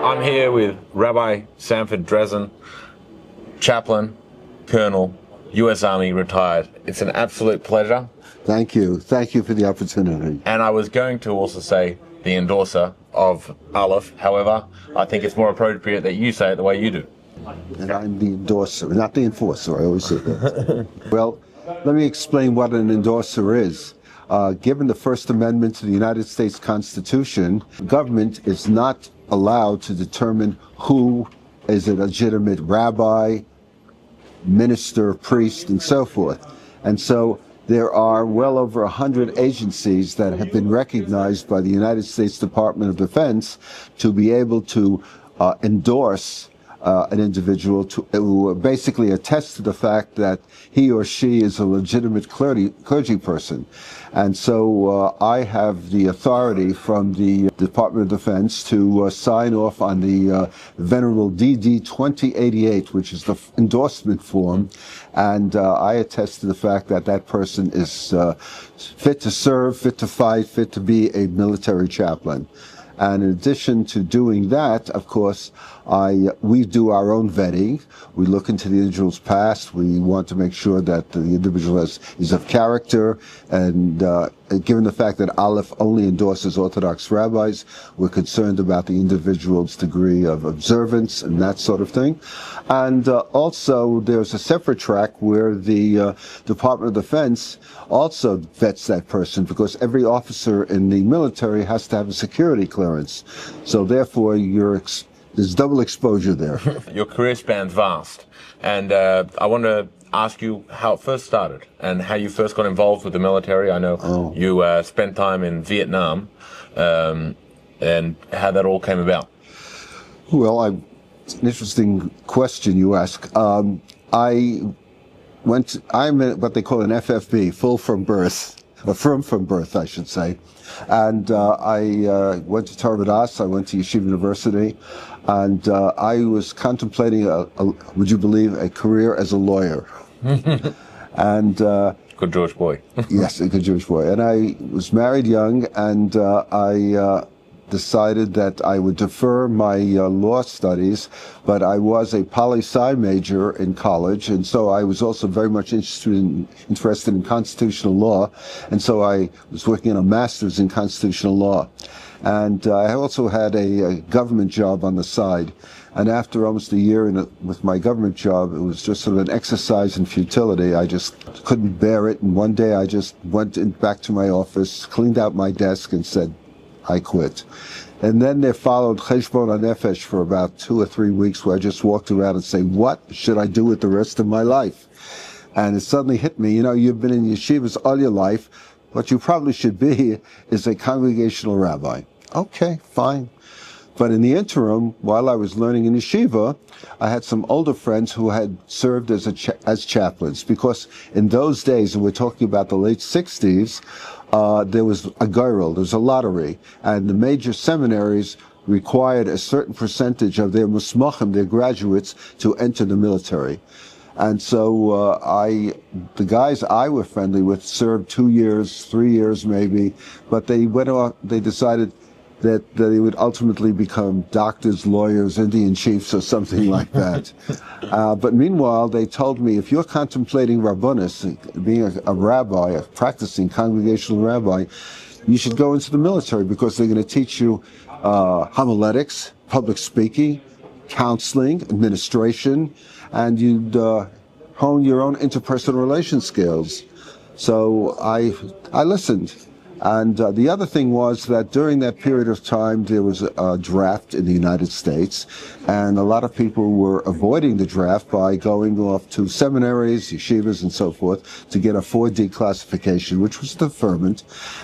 I'm here with Rabbi Sanford Dresin, chaplain, colonel, U.S. Army, retired. It's an absolute pleasure. Thank you. Thank you for the opportunity. And I was going to also say the endorser of Aleph. However, I think it's more appropriate that you say it the way you do. And I'm the endorser, not the enforcer. I always say that. Well, let me explain what an endorser is. Given the First Amendment to the United States Constitution, government is not allowed to determine who is a legitimate rabbi, minister, priest, and so forth. And so there are well over 100 agencies that have been recognized by the United States Department of Defense to be able to endorse an individual to basically attest to the fact that he or she is a legitimate clergy person. And so I have the authority from the Department of Defense to sign off on the Venerable DD 2088, which is the endorsement form. And I attest to the fact that that person is fit to serve, fit to fight, fit to be a military chaplain. And in addition to doing that, of course, we do our own vetting. We look into the individual's past. We want to make sure that the individual is of character. And given the fact that Aleph only endorses Orthodox rabbis, we're concerned about the individual's degree of observance and that sort of thing. And also, there's a separate track where the Department of Defense also vets that person, because every officer in the military has to have a security clearance. So therefore, there's double exposure there. Your career spans vast, and I want to ask you how it first started and how you first got involved with the military. I know you spent time in Vietnam, and how that all came about. Well, it's an interesting question you ask. I'm what they call an FFB, full from birth, or firm from birth, I should say. And I went to Torah Vodaas, I went to Yeshiva University, and I was contemplating, would you believe, a career as a lawyer. And good Jewish boy. Yes, a good Jewish boy. And I was married young, and I decided that I would defer my law studies, but I was a poli-sci major in college, and so I was also very much interested in constitutional law, and so I was working on a master's in constitutional law. And I also had a government job on the side. And after almost a year with my government job, it was just sort of an exercise in futility. I just couldn't bear it, and one day I just went back to my office, cleaned out my desk, and said, I quit. And then there followed cheshbon hanefesh for about 2 or 3 weeks, where I just walked around and say, what should I do with the rest of my life? And it suddenly hit me, you've been in yeshivas all your life. What you probably should be is a congregational rabbi. Okay, fine. But in the interim, while I was learning in yeshiva, I had some older friends who had served as chaplains, because in those days, and we're talking about the late 60s, there was a girl, there was a lottery, and the major seminaries required a certain percentage of their musmachim, their graduates, to enter the military. And so the guys I were friendly with served 2 years, 3 years maybe, but they went on, they decided that they would ultimately become doctors, lawyers, Indian chiefs, or something like that. But meanwhile, they told me, if you're contemplating rabbonis, being a rabbi, a practicing congregational rabbi, you should go into the military, because they're going to teach you homiletics, public speaking, counseling, administration, and you'd hone your own interpersonal relation skills. So I listened. And the other thing was that during that period of time, there was a draft in the United States, and a lot of people were avoiding the draft by going off to seminaries, yeshivas, and so forth to get a 4D classification, which was deferment.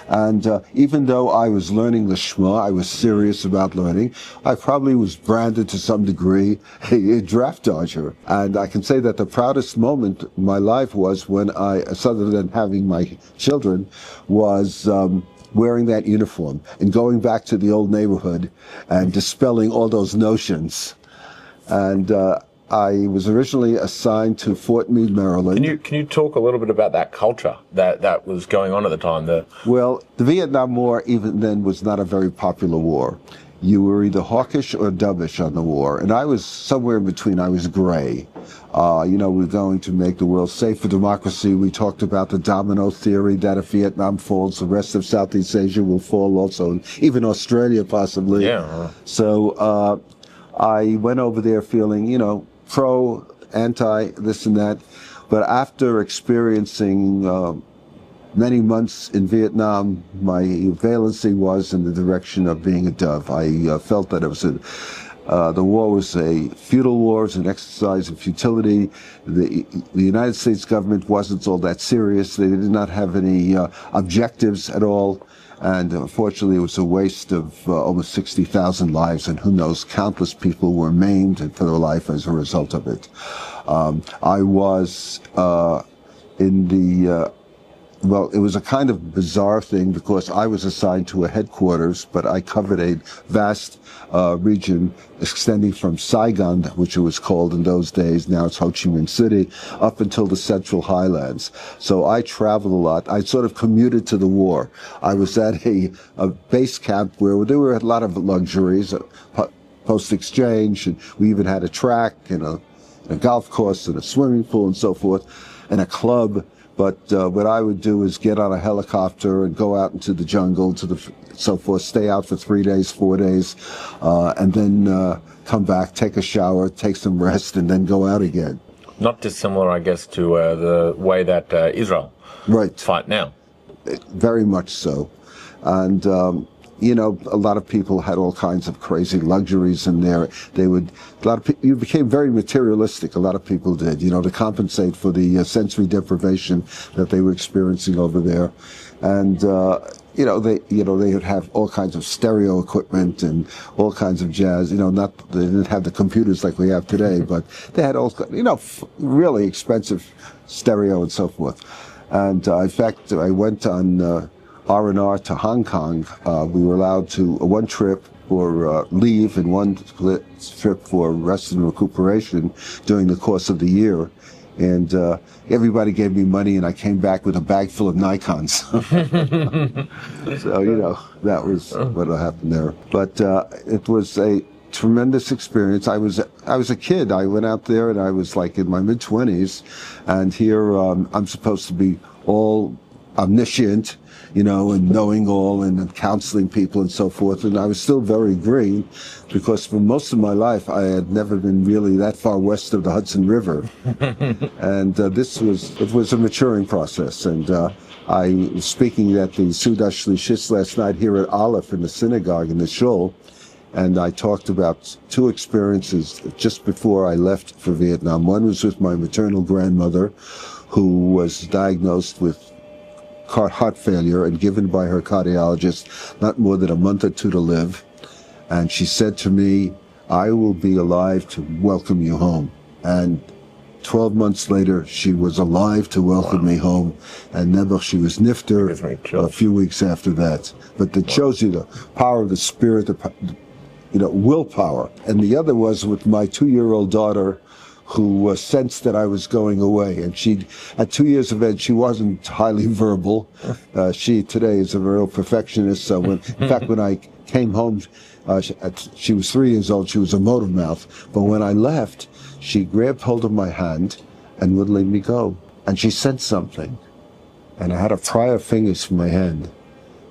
And even though I was learning the Shema, I was serious about learning, I probably was branded to some degree a draft dodger. And I can say that the proudest moment in my life was when other than having my children, was wearing that uniform and going back to the old neighborhood and dispelling all those notions. And I was originally assigned to Fort Meade, Maryland. Can you talk a little bit about that culture that was going on at the time? Well, the Vietnam War even then was not a very popular war. you were either hawkish or dovish on the war. And I was somewhere in between. I was gray. We're going to make the world safe for democracy. We talked about the domino theory that if Vietnam falls, the rest of Southeast Asia will fall also, and even Australia possibly. Yeah. So I went over there feeling, pro, anti, this and that. But after experiencing many months in Vietnam, my valency was in the direction of being a dove. I felt that it was the war was a futile war, it was an exercise in futility. The United States government wasn't all that serious. They did not have any objectives at all. And unfortunately, it was a waste of almost 60,000 lives, and who knows, countless people were maimed for their life as a result of it. I was in the well, it was a kind of bizarre thing because I was assigned to a headquarters, but I covered a vast region extending from Saigon, which it was called in those days, now it's Ho Chi Minh City, up until the Central Highlands. So I traveled a lot. I sort of commuted to the war. I was at a base camp where there were a lot of luxuries, post-exchange, and we even had a track and a golf course and a swimming pool and so forth, and a club. But what I would do is get on a helicopter and go out into the jungle, so forth, stay out for 3 days, 4 days, and then come back, take a shower, take some rest, and then go out again. Not dissimilar, I guess, to the way that Israel fight now. Very much so. And a lot of people had all kinds of crazy luxuries in there. You became very materialistic. A lot of people did, to compensate for the sensory deprivation that they were experiencing over there. And, they would have all kinds of stereo equipment and all kinds of jazz. They didn't have the computers like we have today, but they had all, really expensive stereo and so forth. And in fact, I went on R&R to Hong Kong. We were allowed to one trip for leave and one trip for rest and recuperation during the course of the year. And everybody gave me money, and I came back with a bag full of Nikons. So, that was what happened there. But it was a tremendous experience. I was a kid. I went out there, and I was like in my mid-20s, and here I'm supposed to be all omniscient, and knowing all and counseling people and so forth. And I was still very green because for most of my life I had never been really that far west of the Hudson River. And it was a maturing process. And I was speaking at the Sudah Shlishis last night here at Aleph in the synagogue in the shul. And I talked about two experiences just before I left for Vietnam. One was with my maternal grandmother, who was diagnosed with heart failure and given by her cardiologist not more than a month or two to live. And she said to me, "I will be alive to welcome you home." And 12 months later, she was alive to welcome me home. And never, she was nifter a few weeks after that. But that shows you the power of the spirit, willpower. And the other was with my 2-year-old daughter, who sensed that I was going away. And she, at 2 years of age, she wasn't highly verbal. She today is a real perfectionist. So in fact, when I came home, she was 3 years old, she was a motor mouth. But when I left, she grabbed hold of my hand and wouldn't let me go. And she sensed something. And I had to pry her fingers from my hand.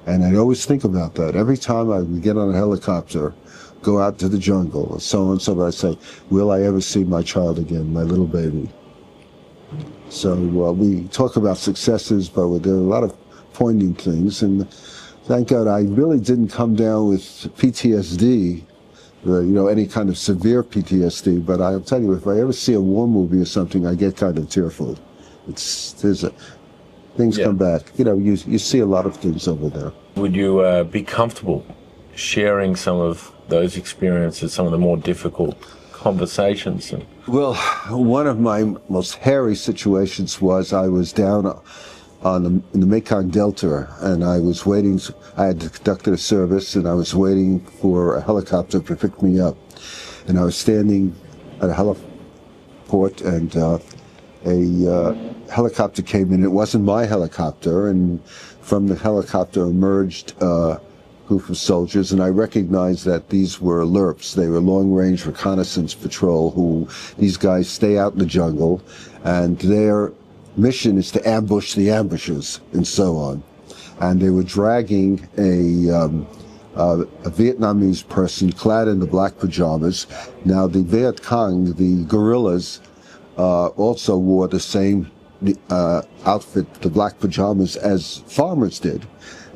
And I'd always think about that. Every time I would get on a helicopter, go out to the jungle, or so on, so I say, will I ever see my child again, my little baby? So we talk about successes, but there are a lot of poignant things, and thank God I really didn't come down with PTSD, any kind of severe PTSD, but I'll tell you, if I ever see a war movie or something, I get kind of tearful. Things come back. You see a lot of things over there. Would you be comfortable sharing some of those experiences, some of the more difficult conversations? Well, one of my most hairy situations was I was down in the Mekong Delta, and I was waiting. I had conducted a service, and I was waiting for a helicopter to pick me up. And I was standing at a heliport, and a helicopter came in. It wasn't my helicopter, and from the helicopter emerged group of soldiers, and I recognized that these were LRPs. They were long-range reconnaissance patrol, who these guys stay out in the jungle, and their mission is to ambush the ambushers and so on. And they were dragging a Vietnamese person clad in the black pajamas. Now, the Viet Cong, the guerrillas, also wore the same outfit, the black pajamas, as farmers did.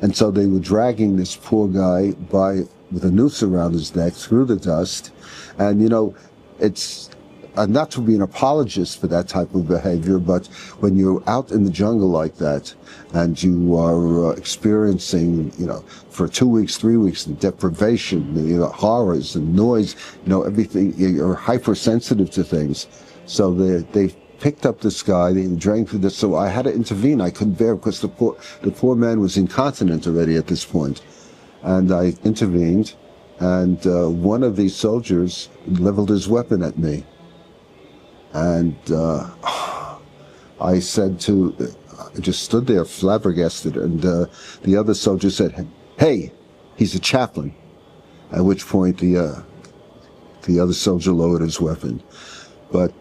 And so they were dragging this poor guy by with a noose around his neck through the dust. And, you know, it's not to be an apologist for that type of behavior, but when you're out in the jungle like that and you are experiencing, you know, for 2 weeks, 3 weeks, the deprivation, the horrors and noise, you know, everything, you're hypersensitive to things. So they picked up this guy, they drank through this, so I had to intervene. I couldn't bear, because the poor man was incontinent already at this point. And I intervened, and one of these soldiers leveled his weapon at me. And I said I just stood there flabbergasted, and the other soldier said, "Hey, he's a chaplain." At which point the other soldier lowered his weapon. But,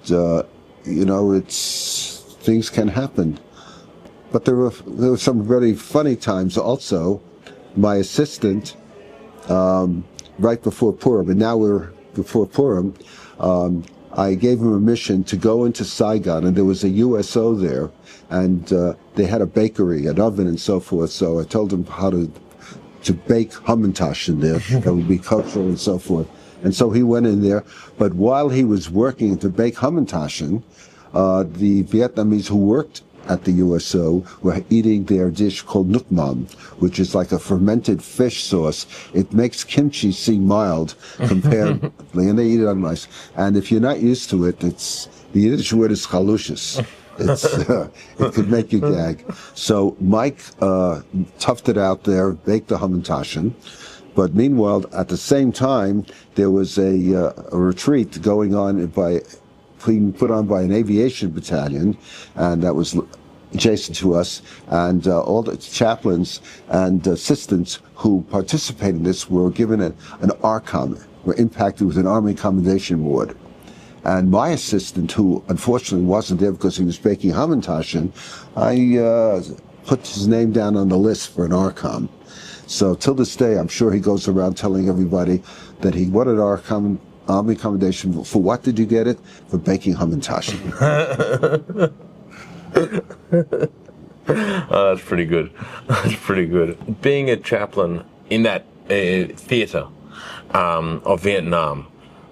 you know, things can happen. But there were some very funny times also. My assistant, right before Purim, and now we're before Purim, I gave him a mission to go into Saigon, and there was a USO there, and they had a bakery, an oven, and so forth. So I told him how to bake hamantaschen there. That would be cultural and so forth. And so he went in there. But while he was working to bake hamantaschen, the Vietnamese who worked at the USO were eating their dish called nuc mam, which is like a fermented fish sauce. It makes kimchi seem mild compared, and they eat it on rice. And if you're not used to it, the Yiddish word is chalushes. It could make you gag. So Mike toughed it out there, baked the hamantaschen. But meanwhile, at the same time, there was a retreat going on being put on by an aviation battalion, and that was adjacent to us, and all the chaplains and assistants who participated in this were given an ARCOM, were impacted with an Army Commendation Award. And my assistant, who unfortunately wasn't there because he was baking hamantaschen, I put his name down on the list for an ARCOM. So till this day, I'm sure he goes around telling everybody that he wanted our Army Commendation. For what did you get it? For baking hamantaschen. Oh, that's pretty good. That's pretty good. Being a chaplain in that theater of Vietnam,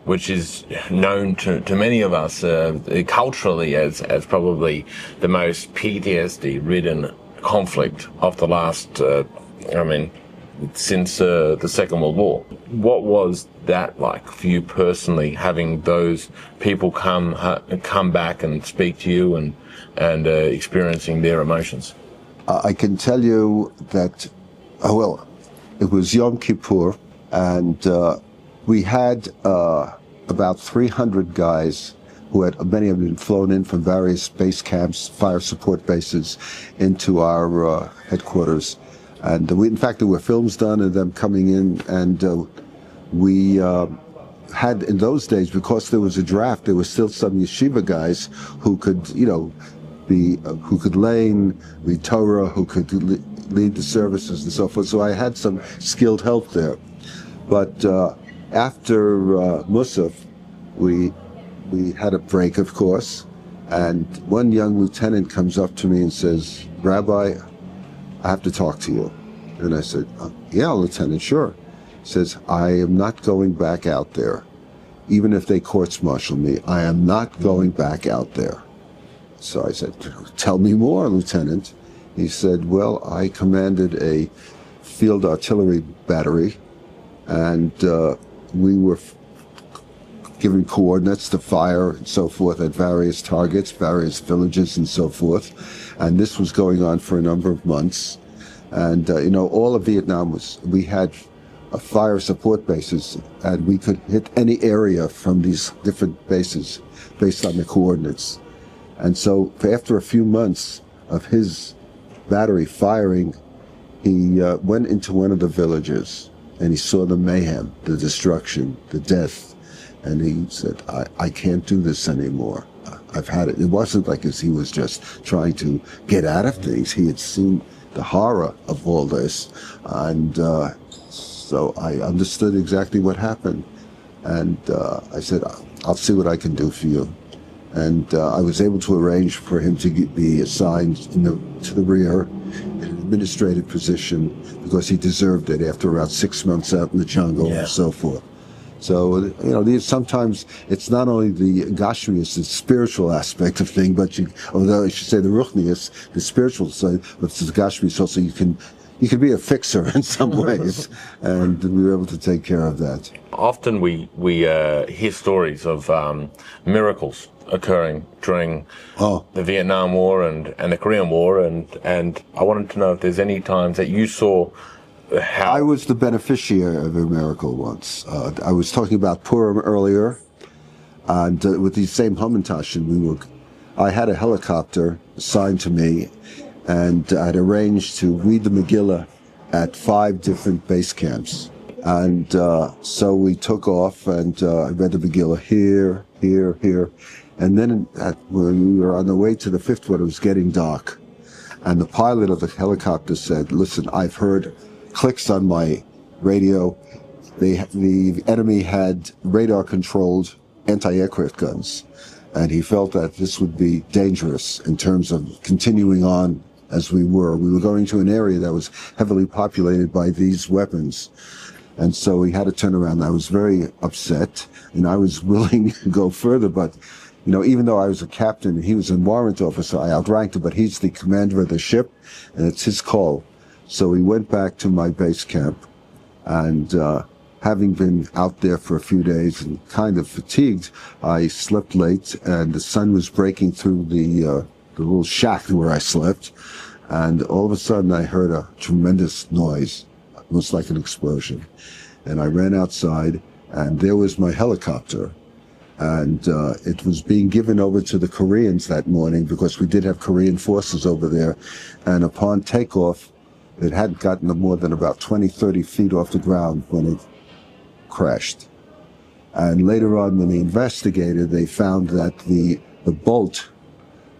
which is known to many of us culturally as probably the most PTSD-ridden conflict of the last, since the Second World War. What was that like for you personally, having those people come back and speak to you and experiencing their emotions? I can tell you that, it was Yom Kippur, and we had about 300 guys who many of them been flown in from various base camps, fire support bases, into our headquarters. And in fact, there were films done of them coming in, and we had, in those days, because there was a draft, there were still some yeshiva guys who could, who could lane, read Torah, who could lead the services and so forth. So I had some skilled help there. But after Musaf, we had a break, of course, and one young lieutenant comes up to me and says, "Rabbi, I have to talk to you." And I said, "Yeah, Lieutenant, sure." He says, "I am not going back out there. Even if they courts-martial me, I am not going back out there." So I said, "Tell me more, Lieutenant." He said, "Well, I commanded a field artillery battery, and we were given coordinates to fire and so forth at various targets, various villages and so forth. And this was going on for a number of months. And, all of Vietnam we had fire support bases, and we could hit any area from these different bases based on the coordinates. And so after a few months of his battery firing, he went into one of the villages, and he saw the mayhem, the destruction, the death, and he said, I can't do this anymore. I've had it. It wasn't like he was just trying to get out of things. He had seen the horror of all this, and so I understood exactly what happened. And I said, I'll see what I can do for you. And I was able to arrange for him to be assigned to the rear in an administrative position because he deserved it after about 6 months out in the jungle and so forth. So, sometimes it's not only the gashmius, the spiritual aspect of thing, but although I should say the ruchnius, the spiritual side, but it's the gashmius also, you can be a fixer in some ways, and we were able to take care of that. Often we hear stories of miracles occurring during the Vietnam War and the Korean War, and I wanted to know if there's any times that you saw how... I was the beneficiary of a miracle once. I was talking about Purim earlier, and with the same hamantaschen, I had a helicopter assigned to me, and I'd arranged to read the Megillah at 5 different base camps. And so we took off, and I read the Megillah here, here, here. And then when we were on the way to the 5th one, it was getting dark. And the pilot of the helicopter said, listen, I've heard clicks on my radio. The enemy had radar-controlled anti-aircraft guns. And he felt that this would be dangerous in terms of continuing on as we were. We were going to an area that was heavily populated by these weapons. And so we had to turn around. I was very upset, and I was willing to go further, but even though I was a captain and he was a warrant officer, I outranked him, but he's the commander of the ship, and it's his call. So we went back to my base camp, and having been out there for a few days and kind of fatigued, I slept late, and the sun was breaking through the little shack where I slept, and all of a sudden I heard a tremendous noise, almost like an explosion. And I ran outside, and there was my helicopter. And it was being given over to the Koreans that morning because we did have Korean forces over there. And upon takeoff, it hadn't gotten more than about 20, 30 feet off the ground when it crashed. And later on, when they investigated, they found that the bolt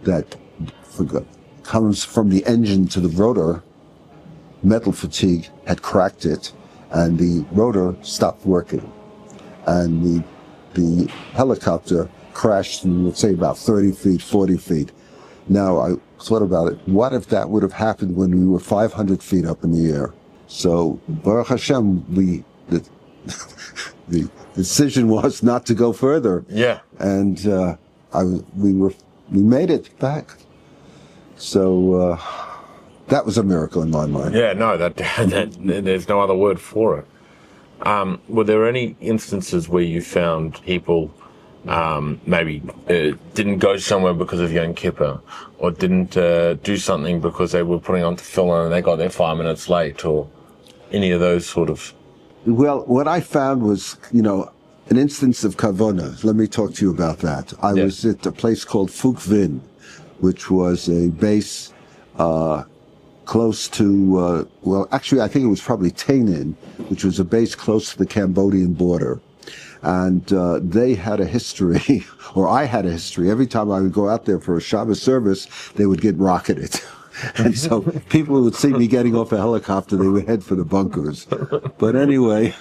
that comes from the engine to the rotor, metal fatigue had cracked it, and the rotor stopped working. And the helicopter crashed in, let's say, about 30 feet, 40 feet. Now, I thought about it. What if that would have happened when we were 500 feet up in the air? So, Baruch Hashem, the decision was not to go further. Yeah. And we made it back. So that was a miracle in my mind. Yeah, no, that there's no other word for it. Were there any instances where you found people maybe didn't go somewhere because of Yom Kippur, or didn't do something because they were putting on tefillin and they got there 5 minutes late, or any of those sort of... Well, what I found was, an instance of kavona. Let me talk to you about that. I was at a place called Phuc Vinh, which was a base close to, actually, I think it was probably Tay Ninh, which was a base close to the Cambodian border. And they had a history, or I had a history. Every time I would go out there for a Shabbos service, they would get rocketed. And so people would see me getting off a helicopter, they would head for the bunkers. But anyway,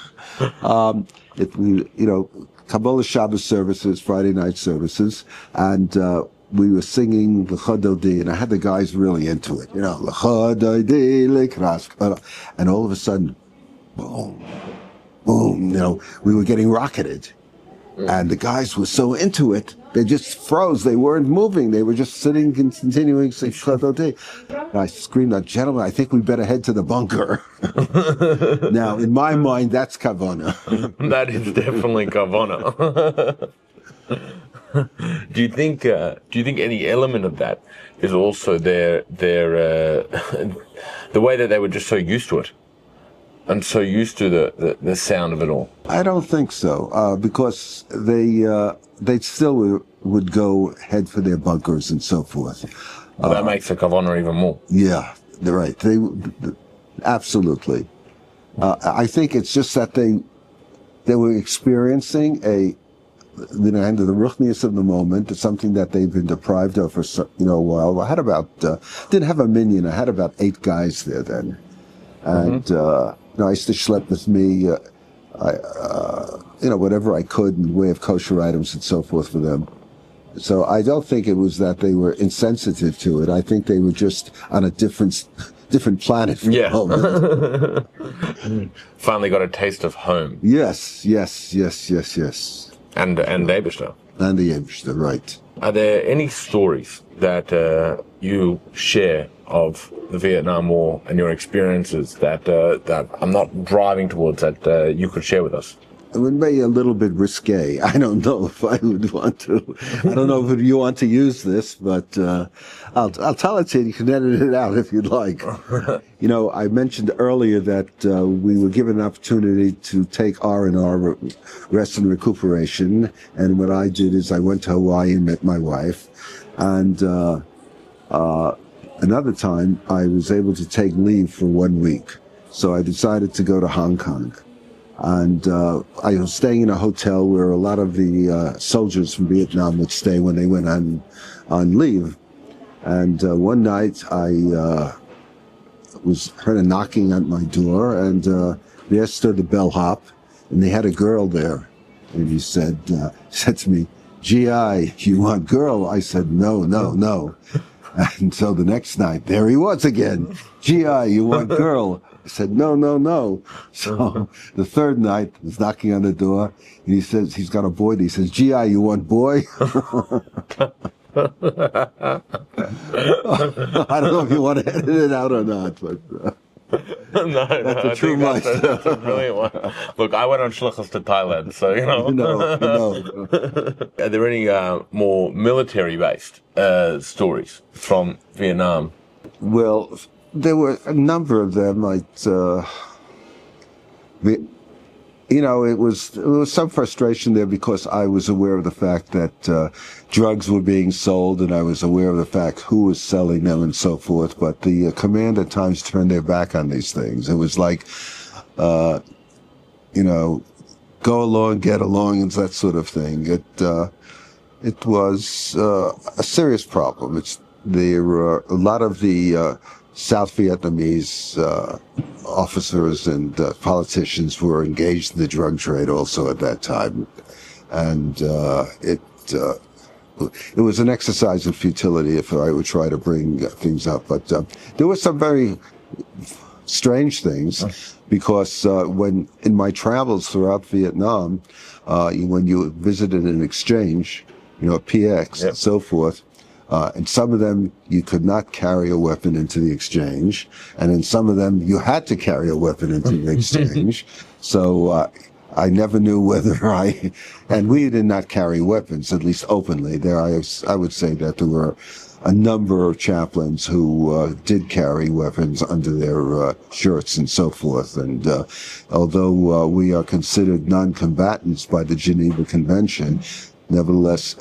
Kabbalah Shabbos services, Friday night services, and we were singing L'Chododi, and I had the guys really into it. L'Chododi, L'Kras, and all of a sudden, boom, boom, we were getting rocketed. And the guys were so into it, they just froze. They weren't moving. They were just sitting and continuing saying, and I screamed out, gentlemen, I think we better head to the bunker. Now, in my mind, that's kavana. That is definitely kavana. Do you think any element of that is also their the way that they were just so used to it? And so used to the sound of it all? I don't think so, because they still would go head for their bunkers and so forth. That makes the kavana even more. Yeah, they're right. Absolutely. I think it's just that they were experiencing the ruchnius of the moment. It's something that they've been deprived of for a while. I had didn't have a minion. I had about 8 guys there then, and I used to schlep with me, whatever I could in the way of kosher items and so forth for them. So I don't think it was that they were insensitive to it. I think they were just on a different planet for the moment. Finally got a taste of home. Yes. And Eibishter. And the Eibishter, right. Are there any stories that you share of the Vietnam War and your experiences that I'm not driving towards that you could share with us? It would be a little bit risque. I don't know if I would want to. I don't know if you want to use this, but I'll tell it to you. You can edit it out if you'd like. I mentioned earlier that we were given an opportunity to take R&R, rest and recuperation, and what I did is I went to Hawaii and met my wife, and another time I was able to take leave for 1 week, so I decided to go to Hong Kong. And I was staying in a hotel where a lot of the soldiers from Vietnam would stay when they went on leave. And one night I heard a knocking at my door, and there stood the bellhop, and they had a girl there. And he said to me, "G.I., you want girl?" I said, no. And so the next night, there he was again. "G.I., you want girl?" I said, no. So the third night, he's knocking on the door, and he says, he's got a boy, and he says, "G.I., you want boy?" I don't know if you want to edit it out or not, but... that's a true life. That's a brilliant one. Look, I went on shlichus to Thailand, so you know. Are there any more military-based stories from Vietnam? Well, there were a number of them. It was some frustration there because I was aware of the fact that drugs were being sold, and I was aware of the fact who was selling them and so forth. But the command at times turned their back on these things. It was like, go along, get along, and that sort of thing. It was a serious problem. There were a lot of the South Vietnamese officers and politicians were engaged in the drug trade also at that time, and it was an exercise in futility if I would try to bring things up. But there were some very strange things, because when in my travels throughout Vietnam, when you visited an exchange, PX and so forth. And some of them, you could not carry a weapon into the exchange. And in some of them, you had to carry a weapon into the exchange. So I never knew whether and we did not carry weapons, at least openly. I would say that there were a number of chaplains who did carry weapons under their shirts and so forth. And although we are considered non-combatants by the Geneva Convention, nevertheless,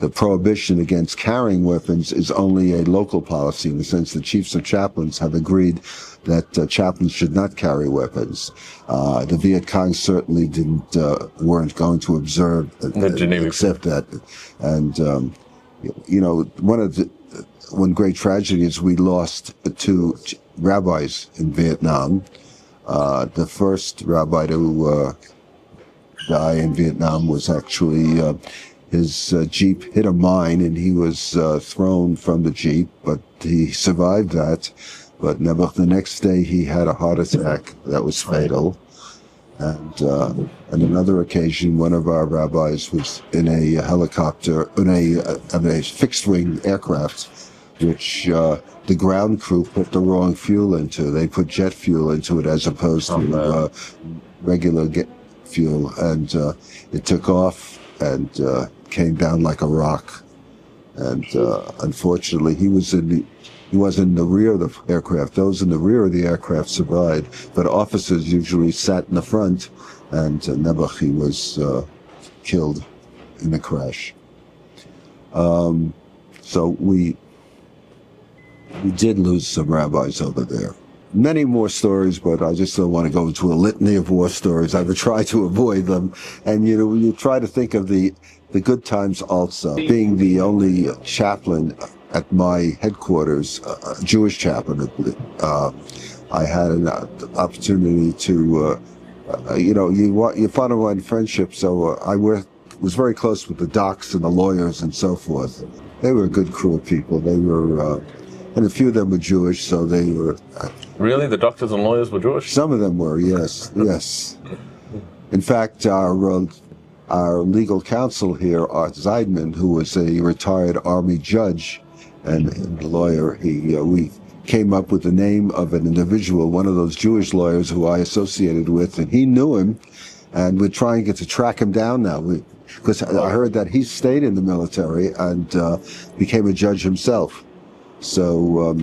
the prohibition against carrying weapons is only a local policy, in the sense the chiefs of chaplains have agreed that chaplains should not carry weapons. The Viet Cong certainly weren't going to observe accept that. And one great tragedy is we lost 2 rabbis in Vietnam. The first rabbi to die in Vietnam was actually his Jeep hit a mine, and he was thrown from the Jeep, but he survived that. But the next day he had a heart attack that was fatal. And on another occasion, one of our rabbis was in a helicopter, in a fixed-wing aircraft, which the ground crew put the wrong fuel into. They put jet fuel into it as opposed to regular fuel, and it took off and came down like a rock. And unfortunately, he was in the rear of the aircraft. Those in the rear of the aircraft survived, but officers usually sat in the front, and Nebuch was killed in the crash. So we did lose some rabbis over there. many more stories, but I just don't want to go into a litany of war stories. I would try to avoid them. And, you try to think of the good times also. Being the only chaplain at my headquarters, a Jewish chaplain, I had an opportunity to, you find out friendship, so I was very close with the docs and the lawyers and so forth. They were a good crew of people. They were, and a few of them were Jewish, so they were... Really? The doctors and lawyers were Jewish? Some of them were, yes, yes. In fact, our legal counsel here, Art Zeidman, who was a retired Army judge and lawyer, we came up with the name of an individual, one of those Jewish lawyers who I associated with, and he knew him, and we're trying to track him down now. Because I heard that he stayed in the military and became a judge himself. So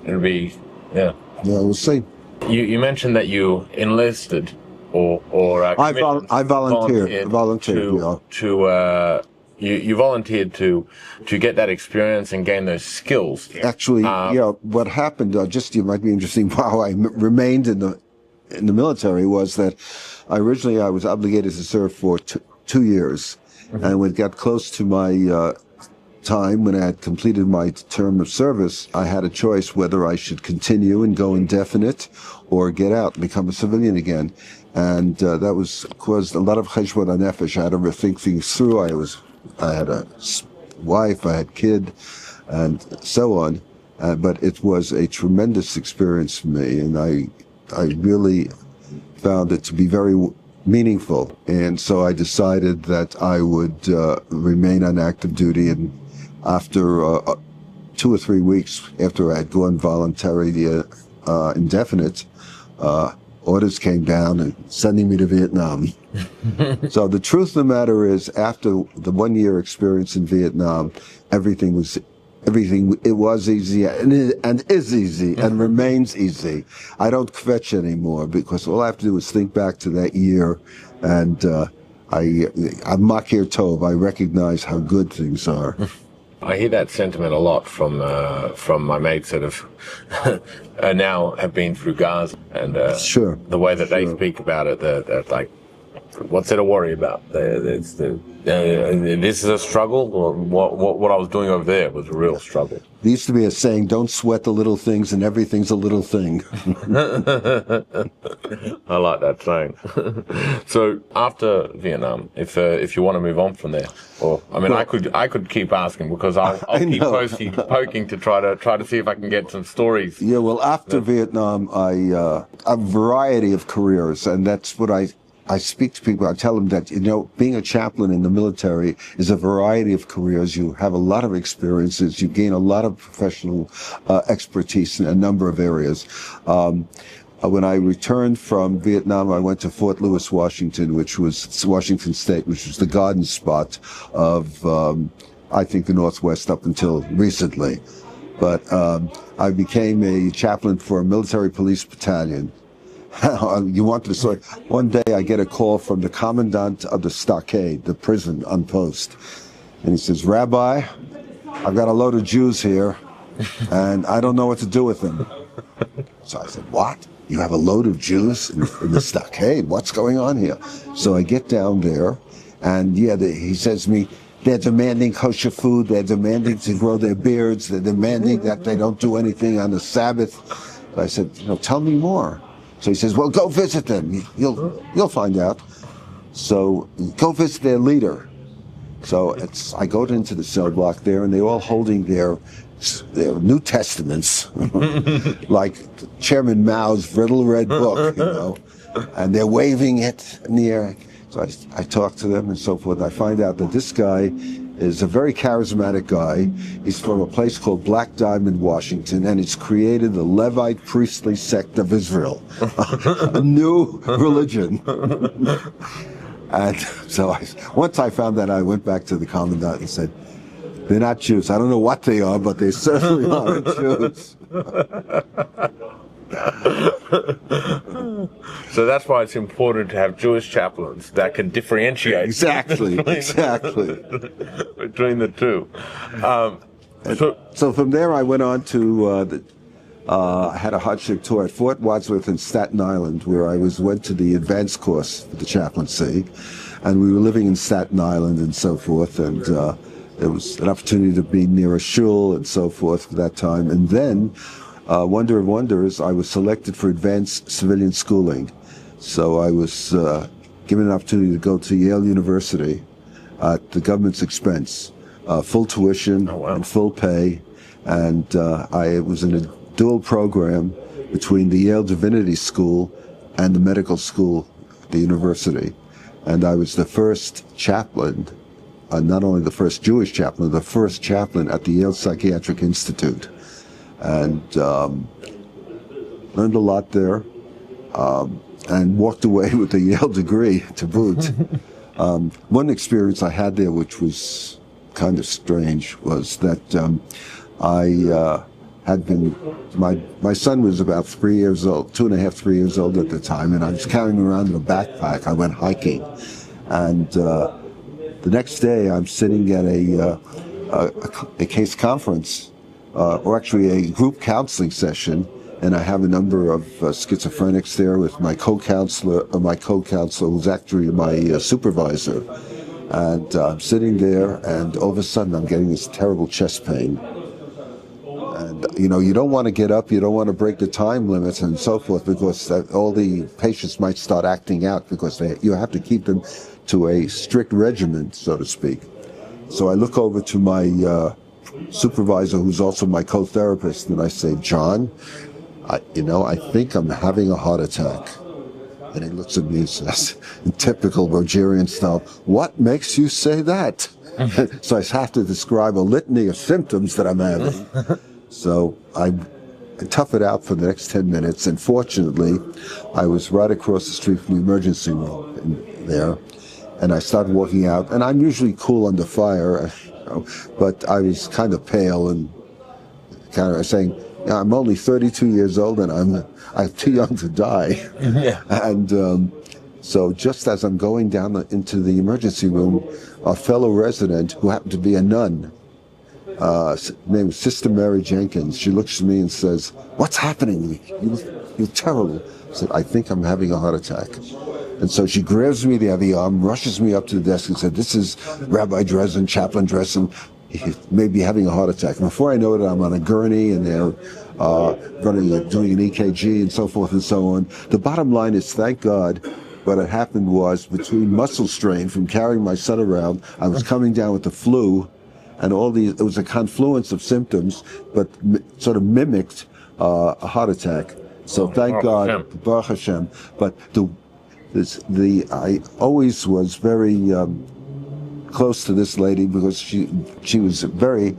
it'll be, yeah. Yeah, we'll see. You mentioned that you enlisted or I volunteered. You volunteered to get that experience and gain those skills. Actually, what happened, you might be interesting, how I remained in the military was that originally I was obligated to serve for 2 years. Mm-hmm. And when it got close to my time, when I had completed my term of service, I had a choice whether I should continue and go indefinite or get out and become a civilian again. And that caused a lot of cheshbon hanefesh. I had to rethink things through. I had a wife, I had kid, and so on. But it was a tremendous experience for me, and I really found it to be very meaningful. And so I decided that I would remain on active duty. And after 2 or 3 weeks after I had gone voluntary indefinite, orders came down and sending me to Vietnam. So the truth of the matter is, after the 1 year experience in Vietnam, everything was easy and is easy and remains easy. I don't kvetch anymore because all I have to do is think back to that year, and I'm makir tov. I recognize how good things are. I hear that sentiment a lot from my mates that have now have been through Gaza, and sure, the way that they speak about it, they're like, what's there to worry about? This is a struggle, or what I was doing over there was a real struggle. There used to be a saying, don't sweat the little things, and everything's a little thing. I like that saying. So after Vietnam, if you want to move on from there, or I could keep asking, because I'll keep poking to try to see if I can get some stories. Yeah, well, after Vietnam, a variety of careers, and that's what I speak to people. I tell them that, being a chaplain in the military is a variety of careers. You have a lot of experiences. You gain a lot of professional expertise in a number of areas. When I returned from Vietnam, I went to Fort Lewis, Washington, Washington State, which was the garden spot of, I think, the Northwest up until recently. But I became a chaplain for a military police battalion. You want the story? One day I get a call from the commandant of the stockade, the prison on post. And he says, Rabbi, I've got a load of Jews here, and I don't know what to do with them. So I said, what? You have a load of Jews in the stockade? What's going on here? So I get down there, and he says to me, they're demanding kosher food, they're demanding to grow their beards, they're demanding that they don't do anything on the Sabbath. So I said, tell me more. So he says, well, go visit them. You'll find out. So go visit their leader. So I go into the cell block there, and they're all holding their New Testaments, like Chairman Mao's little red book, and they're waving it in the air. So I talk to them and so forth. I find out that this guy is a very charismatic guy. He's from a place called Black Diamond, Washington, and it's created the Levite priestly sect of Israel, a new religion. And so once I found that, I went back to the commandant and said, they're not Jews. I don't know what they are, but they certainly aren't Jews. So that's why it's important to have Jewish chaplains that can differentiate exactly between the two. So from there I went on to I had a hardship tour at Fort Wadsworth in Staten Island, where I went to the advanced course for the chaplaincy, and we were living in Staten Island and so forth, and there was an opportunity to be near a shul and so forth for that time. And then, wonder of wonders, I was selected for advanced civilian schooling. So I was given an opportunity to go to Yale University at the government's expense, full tuition and full pay, and I was in a dual program between the Yale Divinity School and the medical school at the university. And I was the first chaplain, not only the first Jewish chaplain, the first chaplain at the Yale Psychiatric Institute. And learned a lot there, and walked away with a Yale degree to boot. One experience I had there, which was kind of strange, was that I had been, my son was about 3 years old, 2.5, 3 years old at the time, and I was carrying him around in a backpack. I went hiking, and the next day I'm sitting at a case conference, or actually a group counseling session, and I have a number of schizophrenics there with my co-counselor, who's actually my supervisor. And I'm sitting there, and all of a sudden I'm getting this terrible chest pain. And, you know, you don't want to get up, you don't want to break the time limits and so forth, because all the patients might start acting out, because you have to keep them to a strict regimen, so to speak. So I look over to my supervisor, who's also my co-therapist, and I say, John, I think I'm having a heart attack. And he looks at me and says, in typical Rogerian style, what makes you say that? So I have to describe a litany of symptoms that I'm having. So I tough it out for the next 10 minutes, and fortunately, I was right across the street from the emergency room there, and I started walking out, and I'm usually cool under fire, but I was kind of pale and kind of saying, I'm only 32 years old, and I'm too young to die. Yeah. And so just as I'm going down into the emergency room, a fellow resident who happened to be a nun, named Sister Mary Jenkins, she looks at me and says, what's happening? You're terrible. I said, I think I'm having a heart attack. And so she grabs me by the arm, rushes me up to the desk and said, this is Rabbi Dresin, Chaplain Dresin. He may be having a heart attack. And before I know it, I'm on a gurney, and they're doing an EKG and so forth and so on. The bottom line is, thank God, what had happened was, between muscle strain from carrying my son around, I was coming down with the flu, and it was a confluence of symptoms, but sort of mimicked a heart attack. So thank God, Baruch Hashem. But I always was very close to this lady, because she was a very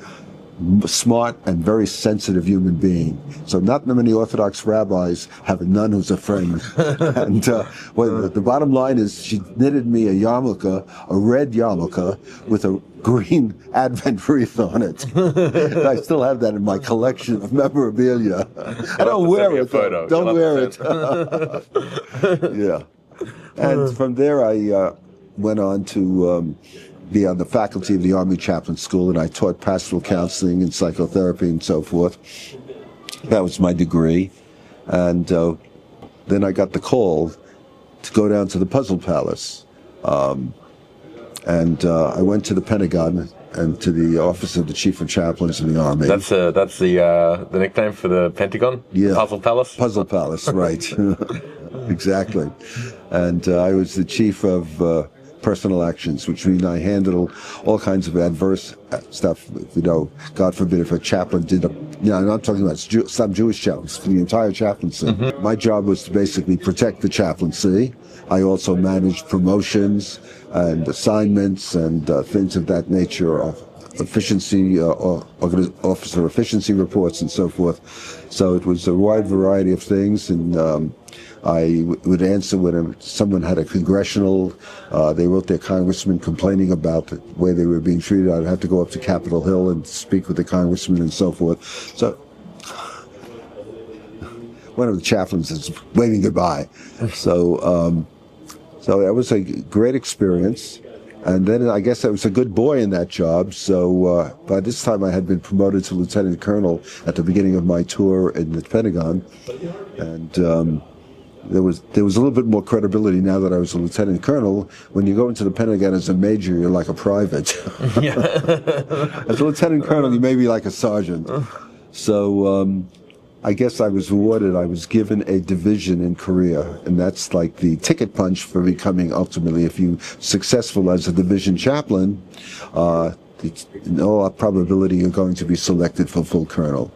smart and very sensitive human being. So not many Orthodox rabbis have a nun who's a friend. And the bottom line is, she knitted me a yarmulke, a red yarmulke, with a green Advent wreath on it. I still have that in my collection of memorabilia. I don't wear it. Don't wear it. Yeah. And from there, I went on to be on the faculty of the Army Chaplain School, and I taught pastoral counseling and psychotherapy and so forth. That was my degree. And then I got the call to go down to the Puzzle Palace. And I went to the Pentagon and to the office of the Chief of Chaplains in the Army. That's the nickname for the Pentagon? Yeah. Puzzle Palace? Puzzle Palace, right. Exactly. And I was the Chief of Personal Actions, which means I handled all kinds of adverse stuff. God forbid, if a chaplain did I'm not talking about some Jewish chaplains, for the entire chaplaincy. Mm-hmm. My job was to basically protect the chaplaincy. I also managed promotions and assignments and things of that nature, efficiency, officer efficiency reports and so forth. So it was a wide variety of things, and I would answer when someone had a congressional, they wrote their congressman complaining about the way they were being treated. I'd have to go up to Capitol Hill and speak with the congressman and so forth. So one of the chaplains is waving goodbye. So that was a great experience. And then I guess I was a good boy in that job. So by this time I had been promoted to lieutenant colonel at the beginning of my tour in the Pentagon. And there was a little bit more credibility now that I was a lieutenant colonel. When you go into the Pentagon as a major, you're like a private. As a lieutenant colonel, you may be like a sergeant. So I guess I was awarded, I was given a division in Korea, and that's like the ticket punch for becoming ultimately, if you're successful as a division chaplain, in all probability you're going to be selected for full colonel.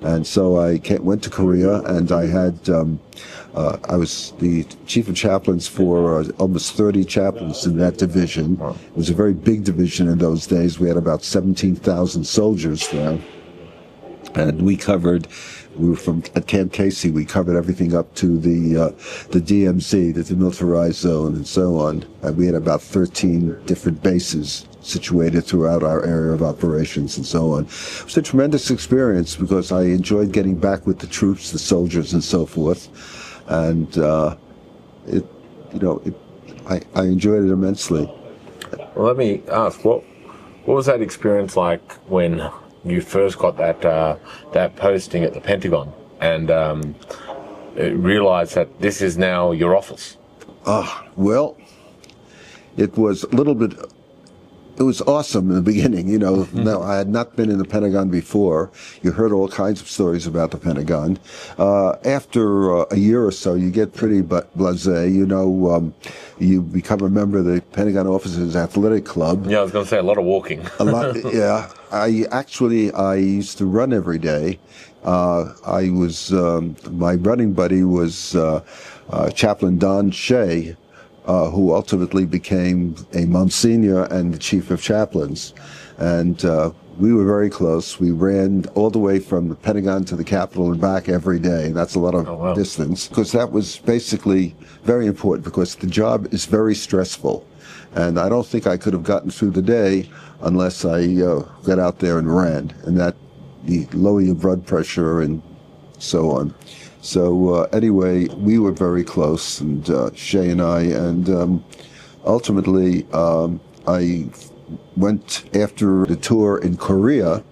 And so I went to Korea, and I had, I was the chief of chaplains for almost 30 chaplains in that division. It was a very big division in those days. We had about 17,000 soldiers there. And we were from at Camp Casey. We covered everything up to the DMZ, the demilitarized zone, and so on. And we had about 13 different bases situated throughout our area of operations, and so on. It was a tremendous experience because I enjoyed getting back with the troops, the soldiers, and so forth. And I enjoyed it immensely. Well, let me ask, what was that experience like when you first got that posting at the Pentagon and realized that this is now your office? Well, it was a little bit. It was awesome in the beginning, you know. No, I had not been in the Pentagon before. You heard all kinds of stories about the Pentagon. After a year or so, you get pretty blasé. You know, you become a member of the Pentagon Officers Athletic Club. Yeah, I was going to say a lot of walking. A lot, yeah. I used to run every day. My running buddy was Chaplain Don Shea, who ultimately became a Monsignor and the Chief of Chaplains. And we were very close. We ran all the way from the Pentagon to the Capitol and back every day. That's a lot of distance, because that was basically very important, because the job is very stressful. And I don't think I could have gotten through the day unless I got out there and ran. And that, you lower your blood pressure and so on. So anyway, we were very close, and Shay and I, and ultimately I went after the tour in Korea.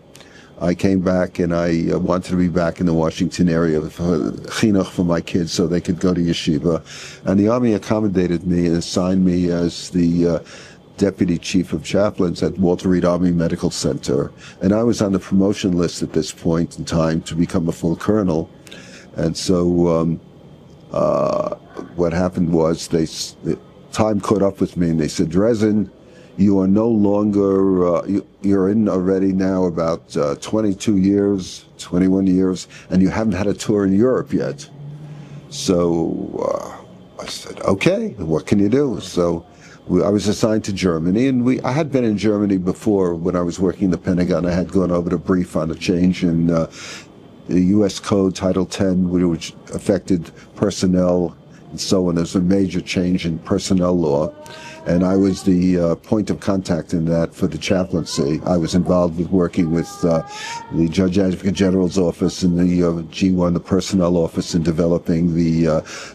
I came back, and I wanted to be back in the Washington area for chinuch for my kids so they could go to yeshiva. And the Army accommodated me and assigned me as the Deputy Chief of Chaplains at Walter Reed Army Medical Center. And I was on the promotion list at this point in time to become a full colonel. And so what happened was time caught up with me, and they said, Dresin, you are no longer, you're in already now about 22 years, 21 years, and you haven't had a tour in Europe yet. So I said, okay, what can you do? So I was assigned to Germany, and I had been in Germany before when I was working in the Pentagon. I had gone over to brief on a change in the U.S. Code Title 10, which affected personnel and so on. There's a major change in personnel law. And I was the point of contact in that for the chaplaincy. I was involved with working with the Judge Advocate General's office and the G1, the personnel office, in developing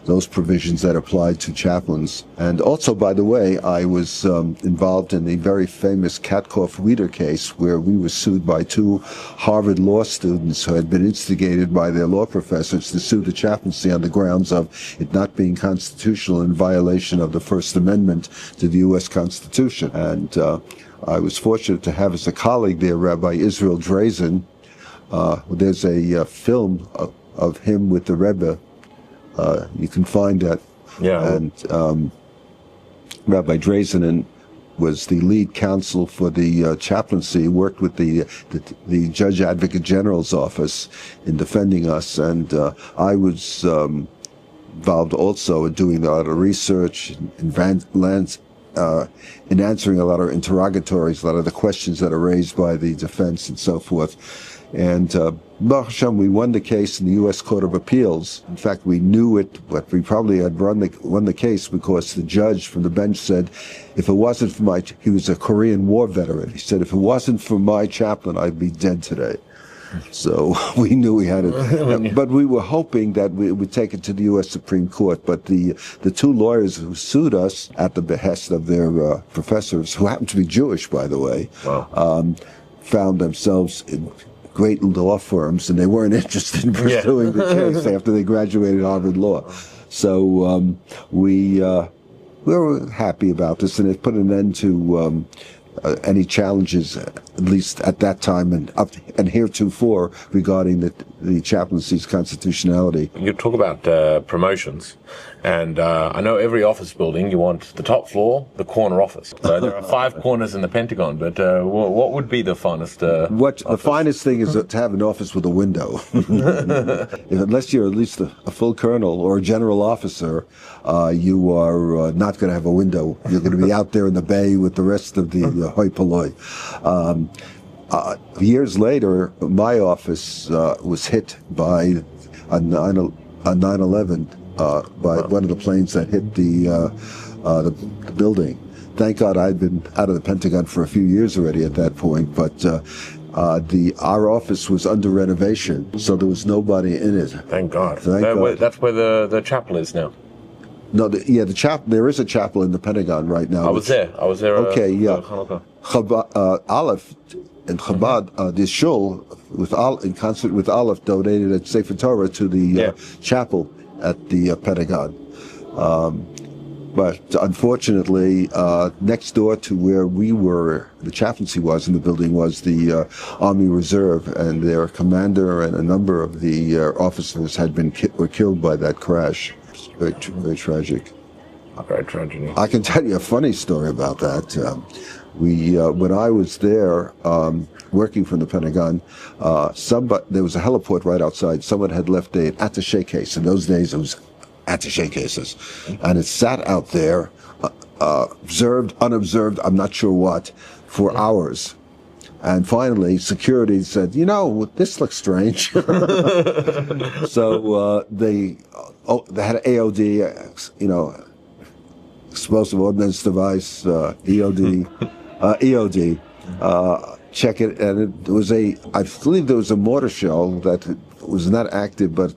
those provisions that applied to chaplains. And also, by the way, I was involved in the very famous Katcoff Weeder case, where we were sued by 2 Harvard law students who had been instigated by their law professors to sue the chaplaincy on the grounds of it not being constitutional in violation of the First Amendment to the U.S. Constitution. And I was fortunate to have as a colleague there Rabbi Israel Dresin. There's a film of him with the Rebbe. You can find that. Yeah. And Rabbi Dresin was the lead counsel for the chaplaincy, worked with the Judge Advocate General's office in defending us. And I was involved also in doing a lot of research in answering a lot of interrogatories, a lot of the questions that are raised by the defense and so forth. And Baruch Hashem, we won the case in the U.S. Court of Appeals. In fact, we knew it, but we probably had won the case because the judge from the bench said, if it wasn't for he was a Korean War veteran. He said, if it wasn't for my chaplain, I'd be dead today. So we knew we had it. But we were hoping that we would take it to the U.S. Supreme Court. But the two lawyers who sued us at the behest of their professors, who happened to be Jewish, by the way, found themselves in great law firms, and they weren't interested in pursuing the case after they graduated Harvard Law. So we were happy about this, and it put an end to any challenges, at least at that time and heretofore, regarding the chaplaincy's constitutionality. You talk about promotions, and I know every office building you want the top floor, the corner office. So there are 5 corners in the Pentagon, but what would be the finest office? The finest thing is to have an office with a window. Unless you're at least a full colonel or a general officer, you are not going to have a window. You're going to be out there in the bay with the rest of the hoi polloi. Years later, my office was hit by a 9/11 by one of the planes that hit the building. Thank God I'd been out of the Pentagon for a few years already at that point, but our office was under renovation, so there was nobody in it. Thank God. God. That's where the chapel is now. No, the chapel. There is a chapel in the Pentagon right now. I was there. Okay, yeah. Aleph and Chabad, the shul in concert with Aleph, donated a Sefer Torah to the chapel at the Pentagon. But unfortunately, next door to where we were, the chaplaincy was in the building, was the Army Reserve, and their commander and a number of the officers were killed by that crash. Very, very tragic. Very tragedy. I can tell you a funny story about that. When I was there working from the Pentagon, there was a heliport right outside. Someone had left an attaché case. In those days, it was attaché cases, and it sat out there, observed, unobserved, I'm not sure what, for hours. And finally, security said, this looks strange. So they had an AOD, explosive ordnance device, EOD, check it, and it was I believe there was a mortar shell that was not active, but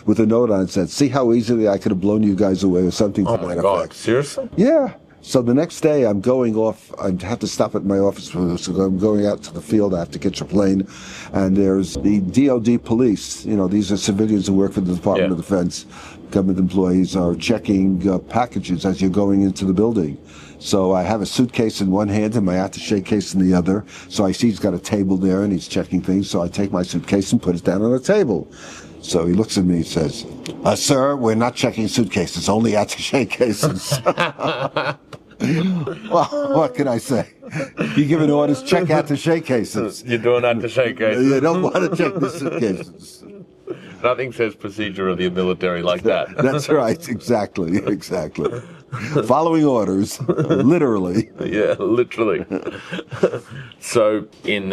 with a note on it said, "See how easily I could have blown you guys away," or something to that effect. Oh my God, seriously? Yeah. So the next day I'm going off, I have to stop at my office, so I'm going out to the field, I have to catch a plane, and there's the DOD police, these are civilians who work for the Department of Defense, government employees are checking packages as you're going into the building. So I have a suitcase in one hand and my attaché case in the other, so I see he's got a table there and he's checking things, so I take my suitcase and put it down on the table. So he looks at me and says, "Sir, we're not checking suitcases, only attaché cases." Well, what can I say? You giving orders, check attaché cases. You're doing attaché cases. You don't want to check the suitcases. Nothing says procedure of the military like that. That's right, exactly. Following orders, literally. Yeah, literally. So in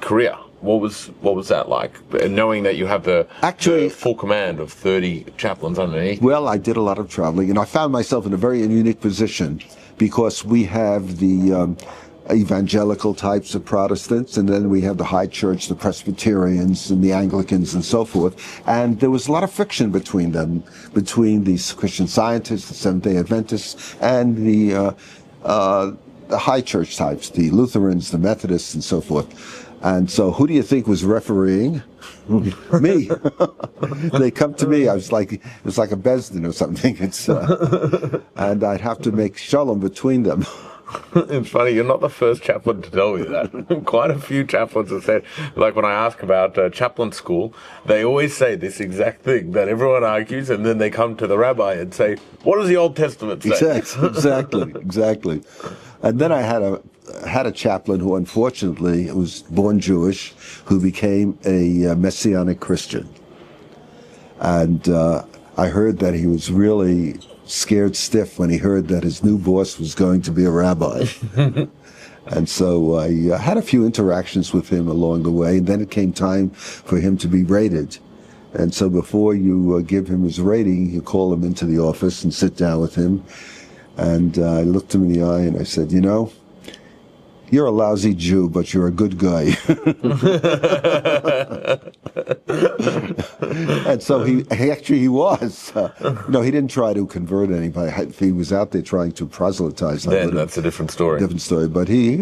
Korea, what was that like? Knowing that you have the full command of 30 chaplains underneath. Well, I did a lot of traveling, and I found myself in a very unique position because we have the evangelical types of Protestants, and then we have the High Church, the Presbyterians, and the Anglicans, and so forth. And there was a lot of friction between them, between these Christian Scientists, the Seventh-day Adventists, and the High Church types, the Lutherans, the Methodists, and so forth. And so who do you think was refereeing? Me. They come to me. It was like a Besdin or something. And I'd have to make shalom between them. It's funny, you're not the first chaplain to tell me that. Quite a few chaplains have said, like when I ask about chaplain school, they always say this exact thing, that everyone argues, and then they come to the rabbi and say, what does the Old Testament say? Exactly. And then I had a chaplain who unfortunately was born Jewish, who became a Messianic Christian. And I heard that he was really scared stiff when he heard that his new boss was going to be a rabbi. And so I had a few interactions with him along the way, and then it came time for him to be rated. And so before you give him his rating, you call him into the office and sit down with him. And I looked him in the eye and I said, you're a lousy Jew, but you're a good guy. And so he was. He didn't try to convert anybody. If he was out there trying to proselytize, then that's a different story. But he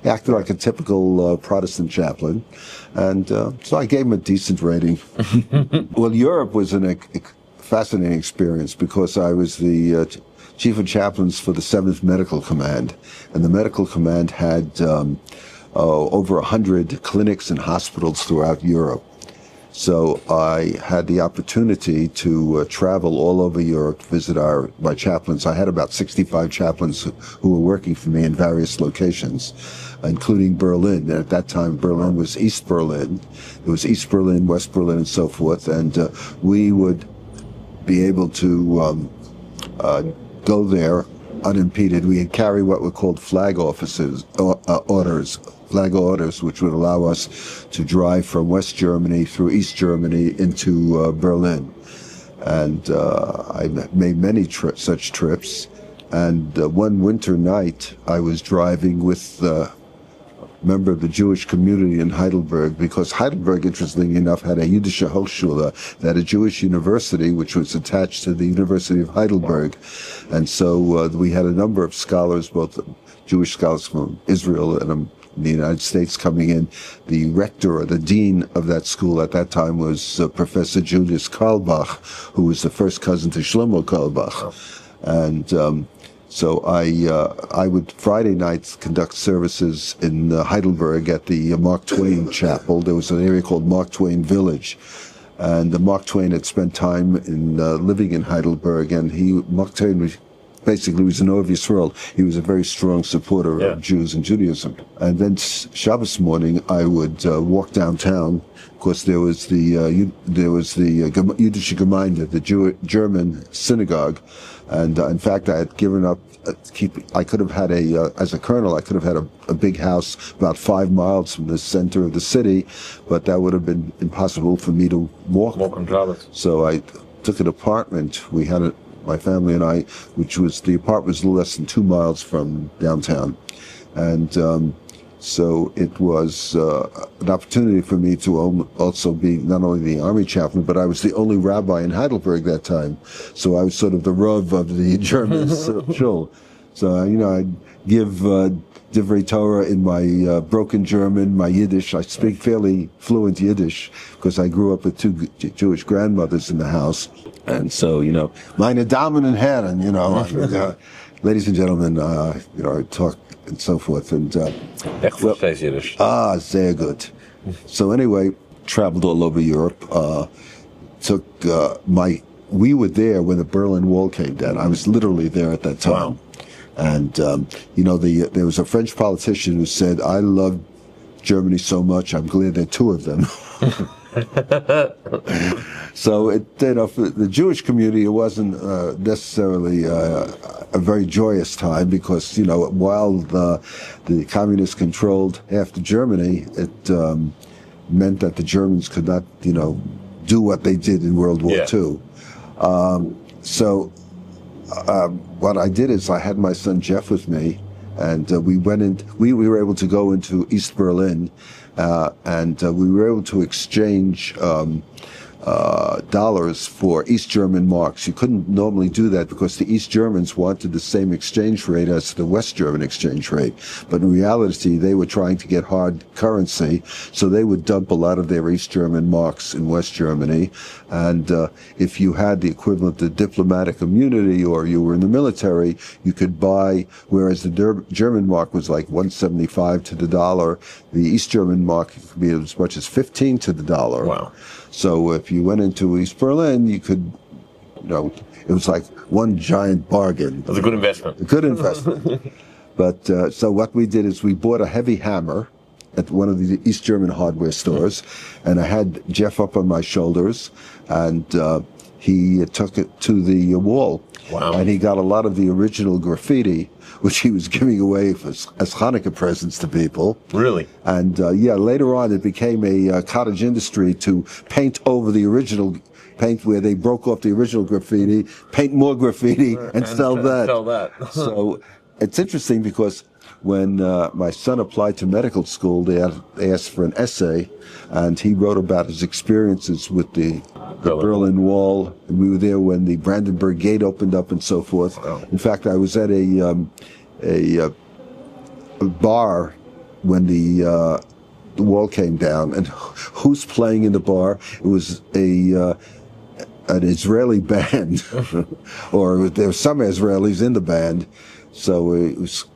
acted like a typical Protestant chaplain. And so I gave him a decent rating. Well, Europe was a fascinating experience because I was the Chief of Chaplains for the 7th Medical Command, and the Medical Command had over 100 clinics and hospitals throughout Europe. So I had the opportunity to travel all over Europe, visit my chaplains. I had about 65 chaplains who were working for me in various locations, including Berlin. And at that time, Berlin was East Berlin. It was East Berlin, West Berlin, and so forth. And we would be able to go there unimpeded. We had carry what were called flag orders, which would allow us to drive from West Germany through East Germany into Berlin. And I made many such trips. And one winter night, I was driving with a member of the Jewish community in Heidelberg, because Heidelberg, interestingly enough, had a Jüdische Hochschule, that a Jewish university, which was attached to the University of Heidelberg. And so we had a number of scholars, both Jewish scholars from Israel and the United States coming in. The rector or the dean of that school at that time was Professor Julius Karlbach, who was the first cousin to Shlomo Karlbach. And so I would Friday nights conduct services in Heidelberg at the Mark Twain Chapel. There was an area called Mark Twain Village. And Mark Twain had spent time in living in Heidelberg, and Mark Twain was an obvious world. He was a very strong supporter of Jews and Judaism. And then Shabbos morning, I would walk downtown. Of course, there was the Jüdische Gemeinde, the German synagogue, and in fact, I had given up. I could have had as a colonel, I could have had a big house about 5 miles from the center of the city, but that would have been impossible for me to walk. So I took an apartment. We had it. My family and I, the apartment was a little less than 2 miles from downtown. And so it was an opportunity for me to also be not only the Army chaplain, but I was the only rabbi in Heidelberg that time. So I was sort of the Rav of the German shul. So, I'd give Divrei Torah in my broken German, my Yiddish. I speak fairly fluent Yiddish because I grew up with 2 Jewish grandmothers in the house. And so, meine Damen und Herren, ladies and gentlemen, I talk and so forth. And, Yiddish. Sehr gut. So anyway, traveled all over Europe, we were there when the Berlin Wall came down. I was literally there at that time. Wow. And, there was a French politician who said, I love Germany so much, I'm glad there are 2 of them. So for the Jewish community, it wasn't necessarily a very joyous time because, while the communists controlled half of Germany, it meant that the Germans could not, do what they did in World War II. What I did is I had my son Cheif with me, and we were able to go into East Berlin, and we were able to exchange dollars for East German marks. You couldn't normally do that because the East Germans wanted the same exchange rate as the West German exchange rate. But in reality, they were trying to get hard currency, so they would dump a lot of their East German marks in West Germany. And if you had the equivalent of diplomatic immunity or you were in the military, you could buy, whereas the German mark was like 175 to the dollar, the East German mark could be as much as 15 to the dollar. Wow. So if you went into East Berlin, you could, it was like one giant bargain. It was a good investment. A good investment. But so what we did is we bought a heavy hammer at one of the East German hardware stores, and I had Cheif up on my shoulders, and he took it to the wall. Wow. And he got a lot of the original graffiti, which he was giving away as Hanukkah presents to people. Really? And later on it became a cottage industry to paint over the original paint where they broke off the original graffiti, paint more graffiti, and sell that. Sell that. So it's interesting because when my son applied to medical school, they asked for an essay, and he wrote about his experiences with the Berlin Wall. We were there when the Brandenburg Gate opened up and so forth. Wow. In fact, I was at a bar when the wall came down, and who's playing in the bar? It was an Israeli band, or there were some Israelis in the band, so it was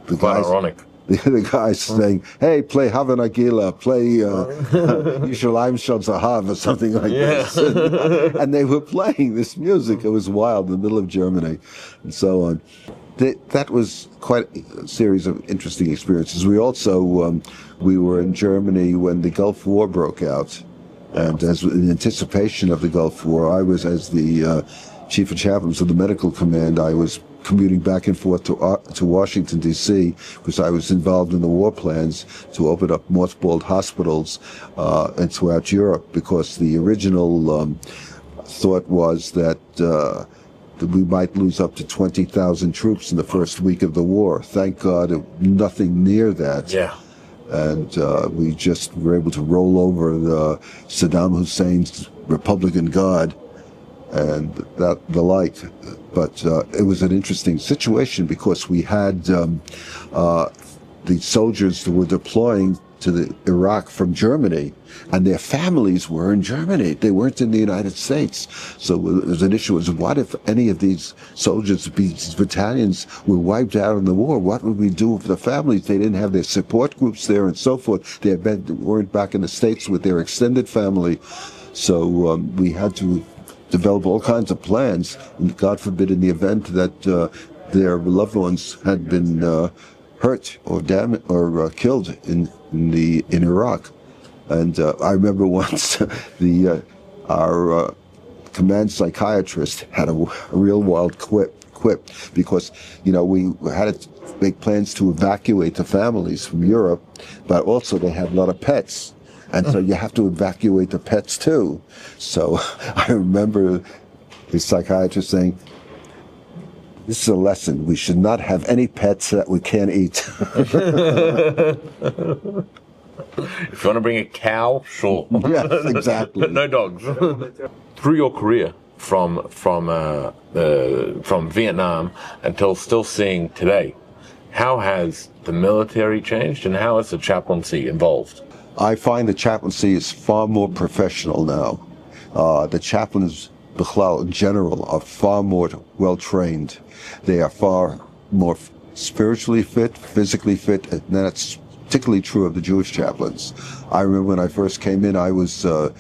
the Quite guys. ironic. The guys saying, "Hey, play Hava Nagila, play Yishalayim Shel Zahav," or something like this, and they were playing this music. It was wild in the middle of Germany, and so on. That was quite a series of interesting experiences. We also we were in Germany when the Gulf War broke out, and as in anticipation of the Gulf War, I was, as the Chief of Chaplains of the Medical Command, I was commuting back and forth to Washington, D.C., because I was involved in the war plans to open up mothballed hospitals and throughout Europe, because the original thought was that we might lose up to 20,000 troops in the first week of the war. Thank God, nothing near that. Yeah. And we just were able to roll over the Saddam Hussein's Republican Guard and the like. But it was an interesting situation because we had the soldiers that were deploying to Iraq from Germany, and their families were in Germany. They weren't in the United States. So it was an issue: was what if any of these soldiers, these battalions, were wiped out in the war? What would we do with the families? They didn't have their support groups there and so forth. They weren't back in the States with their extended family. So we had to develop all kinds of plans, and God forbid, in the event that their loved ones had been hurt or damaged or killed in Iraq. And I remember once our command psychiatrist had a real wild quip because, you know, we had to make plans to evacuate the families from Europe, but also they had a lot of pets. And so you have to evacuate the pets too. So I remember the psychiatrist saying, "This is a lesson. We should not have any pets that we can't eat." If you want to bring a cow, sure. Yes, exactly. No dogs. Through your career, from Vietnam until still seeing today, how has the military changed, and how has the chaplaincy evolved? I find the chaplaincy is far more professional now. The chaplains, in general, are far more well-trained. They are far more spiritually fit, physically fit, and that's particularly true of the Jewish chaplains. I remember when I first came in, I was a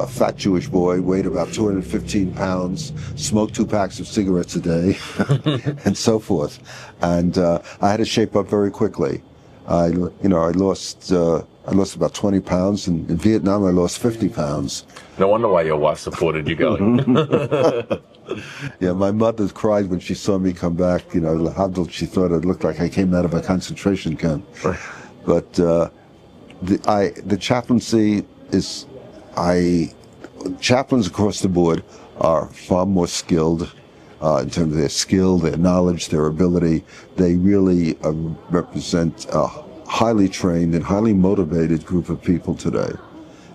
fat Jewish boy, weighed about 215 pounds, smoked 2 packs of cigarettes a day, and so forth. And I had to shape up very quickly. I lost about 20 pounds, and in Vietnam I lost 50 pounds. No wonder why your wife supported you going. Yeah, my mother cried when she saw me come back. You know, she thought it looked like I came out of a concentration camp. Right. But the chaplaincy is, chaplains across the board are far more skilled in terms of their skill, their knowledge, their ability. They really represent a highly trained and highly motivated group of people today.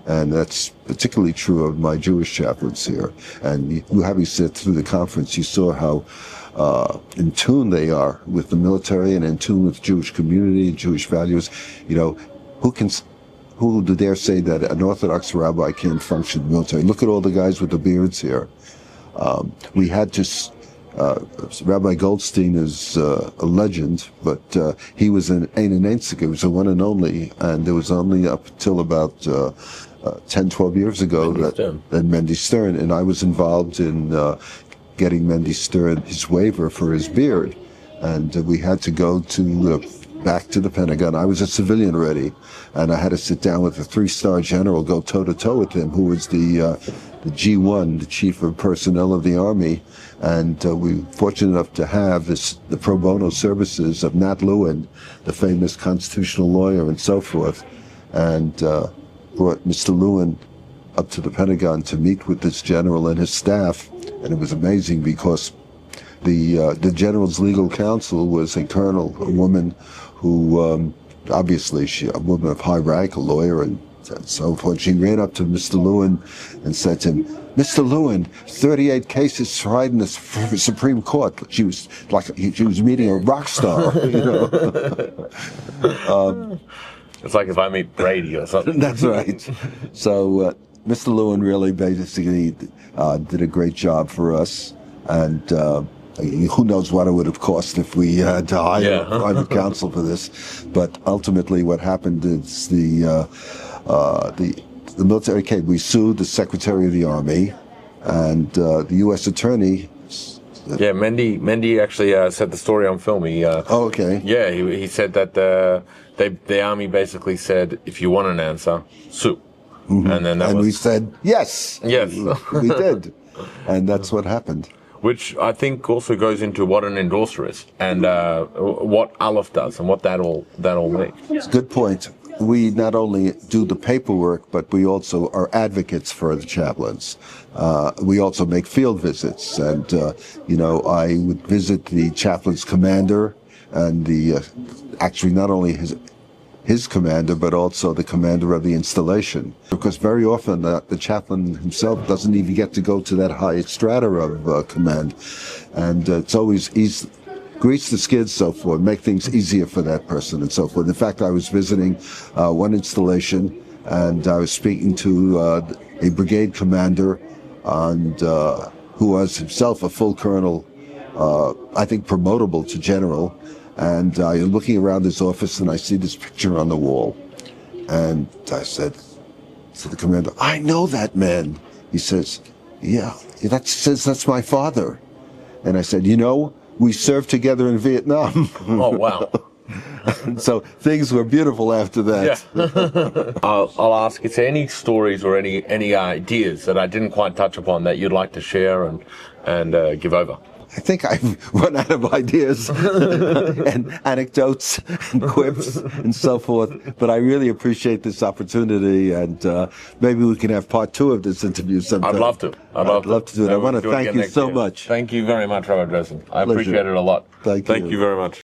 And that's particularly true of my Jewish chaplains here. And having sat through the conference, you saw how in tune they are with the military and in tune with the Jewish community, Jewish values. You know, who would dare say that an Orthodox rabbi can't function in the military? Look at all the guys with the beards here. We had to... Rabbi Goldstein is a legend, but he was an Ein Einzig, he was a one and only, and there was only up until about 10, 12 years ago that Mendy Stern, and I was involved in getting Mendy Stern his waiver for his beard, and we had to go back to the Pentagon. I was a civilian already, and I had to sit down with a 3-star general, go toe-to-toe with him, who was the G1, the Chief of Personnel of the Army, and we were fortunate enough to have the pro bono services of Nat Lewin, the famous constitutional lawyer and so forth, and brought Mr. Lewin up to the Pentagon to meet with this general and his staff, and it was amazing because The general's legal counsel was a colonel, a woman who, obviously, a woman of high rank, a lawyer, and so forth. She ran up to Mr. Lewin and said to him, "Mr. Lewin, 38 cases tried in the Supreme Court." She was meeting a rock star, you know. It's like if I meet Brady or something. That's right. So Mr. Lewin really basically did a great job for us, and who knows what it would have cost if we had to hire private counsel for this. But ultimately, what happened is the military came. We sued the Secretary of the Army, and the U.S. Attorney. Yeah, Mendy actually said the story on film. Okay. Yeah, he said that the Army basically said, if you want an answer, sue. Mm-hmm. And we said, yes. Yes. We did. And that's what happened. Which I think also goes into what an endorser is, and what Aleph does, and what that all means. It's a good point. We not only do the paperwork, but we also are advocates for the chaplains. We also make field visits, and I would visit the chaplain's commander, and actually not only his commander, but also the commander of the installation. Because very often the chaplain himself doesn't even get to go to that high strata of command, and it's always grease the skids, so forth, make things easier for that person, and so forth. In fact, I was visiting one installation, and I was speaking to a brigade commander, and who was himself a full colonel, I think promotable to general, and looking around his office, and I see this picture on the wall, and I said to the commander, "I know that man." He says, "Yeah, that's my father." And I said, "We served together in Vietnam." Oh, wow. So things were beautiful after that. Yeah. I'll ask, is there any stories or any ideas that I didn't quite touch upon that you'd like to share and give over? I think I've run out of ideas and anecdotes and quips and so forth, but I really appreciate this opportunity, and maybe we can have part 2 of this interview sometime. I'd love to. I'd love to do it. I want to thank you so much. Thank you very much, Rabbi Dresin. I appreciate it a lot. Thank you. Thank you very much.